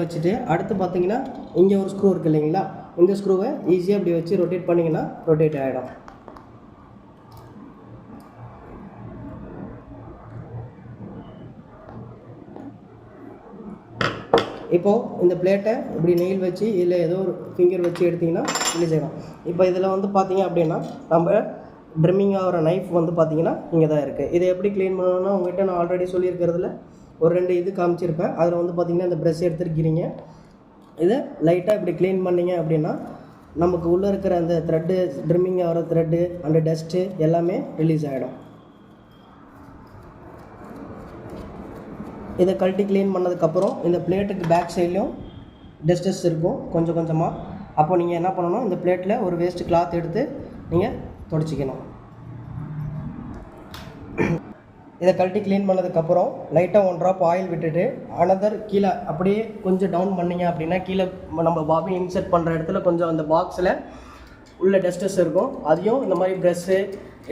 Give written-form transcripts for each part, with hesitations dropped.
வச்சுட்டு அடுத்து பார்த்தீங்கன்னா இங்கே ஒரு ஸ்க்ரூ இருக்குது இல்லைங்களா, இந்த ஸ்க்ரூவை ஈஸியாக இப்படி வச்சு ரொட்டேட் பண்ணிங்கன்னா ரொட்டேட் ஆகிடும். இப்போது இந்த பிளேட்டை இப்படி நெயில் வச்சு இல்லை ஏதோ ஒரு ஃபிங்கர் வச்சு எடுத்திங்கன்னா ரிலீஸ் ஆகிடும். இப்போ இதில் வந்து பார்த்தீங்க அப்படின்னா நம்ம ட்ரிம்மிங் ஆகிற நைஃப் வந்து பார்த்தீங்கன்னா இங்கே தான் இருக்குது. இதை எப்படி க்ளீன் பண்ணணும்னா உங்கள்கிட்ட நான் ஆல்ரெடி சொல்லியிருக்கிறதுல ஒரு 2 இது காமிச்சிருப்பேன். அதில் வந்து பார்த்திங்கன்னா இந்த ப்ரெஷ் எடுத்துருக்கிறீங்க. இதை லைட்டாக இப்படி க்ளீன் பண்ணிங்க அப்படின்னா நமக்கு உள்ளே இருக்கிற அந்த த்ரெட்டு, ட்ரிம்மிங் ஆகிற த்ரெட்டு, அந்த டஸ்ட்டு எல்லாமே ரிலீஸ் ஆகிடும். இதை கழட்டி க்ளீன் பண்ணதுக்கப்புறம் இந்த பிளேட்டுக்கு பேக் சைட்லேயும் டஸ்டஸ் இருக்கும் கொஞ்சம் கொஞ்சமாக. அப்போ நீங்கள் என்ன பண்ணணும், இந்த பிளேட்டில் ஒரு வேஸ்ட்டு கிளாத் எடுத்து நீங்கள் துடைச்சிக்கணும். இதை கழட்டி க்ளீன் பண்ணதுக்கப்புறம் லைட்டாக 1 ட்ராப் ஆயில் விட்டுட்டு அனதர் கீழே அப்படியே கொஞ்சம் டவுன் பண்ணிங்க அப்படின்னா கீழே நம்ம பாபின் இன்சர்ட் பண்ணுற இடத்துல கொஞ்சம் அந்த பாக்ஸில் உள்ள டஸ்டஸ் இருக்கும். அதையும் இந்த மாதிரி ப்ரெஷ்ஷு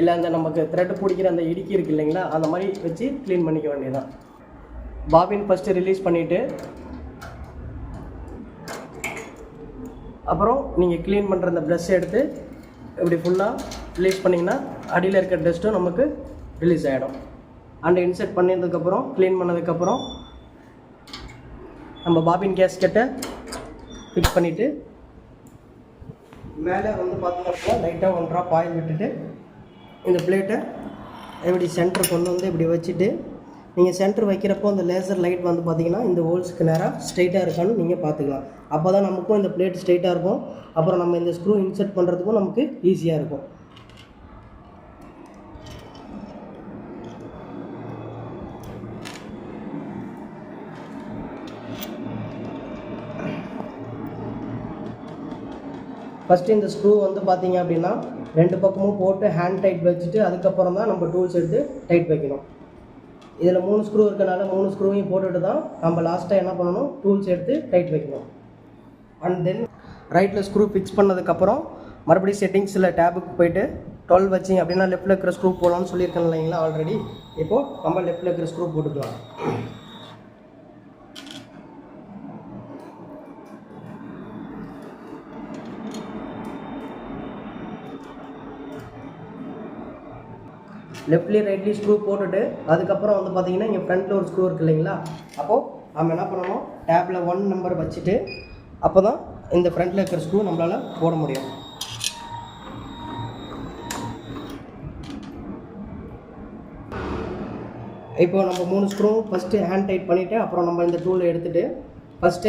இல்லை அந்த நமக்கு த்ரெட்டு பிடிக்கிற அந்த இடுக்கி இருக்குது இல்லைங்களா, அந்த மாதிரி வச்சு க்ளீன் பண்ணிக்க வேண்டியதுதான். பாபின் ஃபஸ்ட்டு ரிலீஸ் பண்ணிவிட்டு அப்புறம் நீங்கள் க்ளீன் பண்ணுற அந்த ப்ரெஷ்ஷை எடுத்து இப்படி ஃபுல்லாக ரிலீஸ் பண்ணிங்கன்னா அடியில் இருக்கிற டஸ்ட்டும் நமக்கு ரிலீஸ் ஆகிடும். அண்ட் இன்சர்ட் பண்ணதுக்கப்புறம் க்ளீன் பண்ணதுக்கப்புறம் நம்ம பாபின் கேஸ்கெட்டை ஃபிக்ஸ் பண்ணிவிட்டு மேலே வந்து பார்த்தீங்கன்னா லைட்டாக 1 ட்ராப் ஆயில் விட்டுட்டு இந்த பிளேட்டை இப்படி சென்டர் கொண்டு வந்து இப்படி வச்சுட்டு நீங்கள் சென்டர் வைக்கிறப்போ அந்த லேசர் லைட் வந்து பார்த்திங்கன்னா இந்த ஹோல்ஸ்க்கு நேராக ஸ்ட்ரைட்டாக இருக்கான்னு நீங்கள் பார்த்துக்கலாம். அப்போ தான் நமக்கும் இந்த பிளேட் ஸ்ட்ரைட்டாக இருக்கும். அப்புறம் நம்ம இந்த ஸ்க்ரூ இன்சர்ட் பண்ணுறதுக்கும் நமக்கு ஈஸியாக இருக்கும். ஃபஸ்ட்டு இந்த ஸ்க்ரூ வந்து பார்த்திங்க அப்படின்னா 2 பக்கமும் போட்டு ஹேண்ட் டைட் வச்சுட்டு அதுக்கப்புறம் தான் நம்ம டூல்ஸ் எடுத்து டைட் வைக்கணும். இதில் 3 ஸ்க்ரூ இருக்கனால 3 ஸ்க்ரூவையும் போட்டுட்டு தான் நம்ம லாஸ்ட்டாக என்ன பண்ணணும், டூல்ஸ் எடுத்து டைட் வைக்கணும். அண்ட் தென் ரைட்டில் ஸ்க்ரூ ஃபிக்ஸ் பண்ணதுக்கப்புறம் மறுபடியும் செட்டிங்ஸில் டேபுக்கு போய்ட்டு 12 வச்சிங்க அப்படின்னா லெஃப்ட்டில் இருக்கிற ஸ்க்ரூ போடலாம்னு சொல்லியிருக்கேன் இல்லைங்களா ஆல்ரெடி. இப்போது நம்ம லெஃப்ட்டில் இருக்கிற ஸ்க்ரூ போட்டுக்கலாம். லெஃப்ட்லேயும் ரைட்லேயும் ஸ்க்ரூ போட்டுட்டு அதுக்கப்புறம் வந்து பார்த்திங்கன்னா இங்கே ஃப்ரண்ட்டில் ஒரு ஸ்க்ரூ இருக்குது இல்லைங்களா, அப்போது நம்ம என்ன பண்ணணும், டேப்பில் 1 நம்பர் வச்சுட்டு அப்போ தான் இந்த ஃப்ரண்ட்டில் இருக்கிற ஸ்க்ரூ நம்மளால் போட முடியும். இப்போ நம்ம 3 ஸ்க்ரூ ஃபஸ்ட்டு ஹேண்ட் டைட் பண்ணிவிட்டு அப்புறம் நம்ம இந்த டூலை எடுத்துகிட்டு ஃபஸ்ட்டு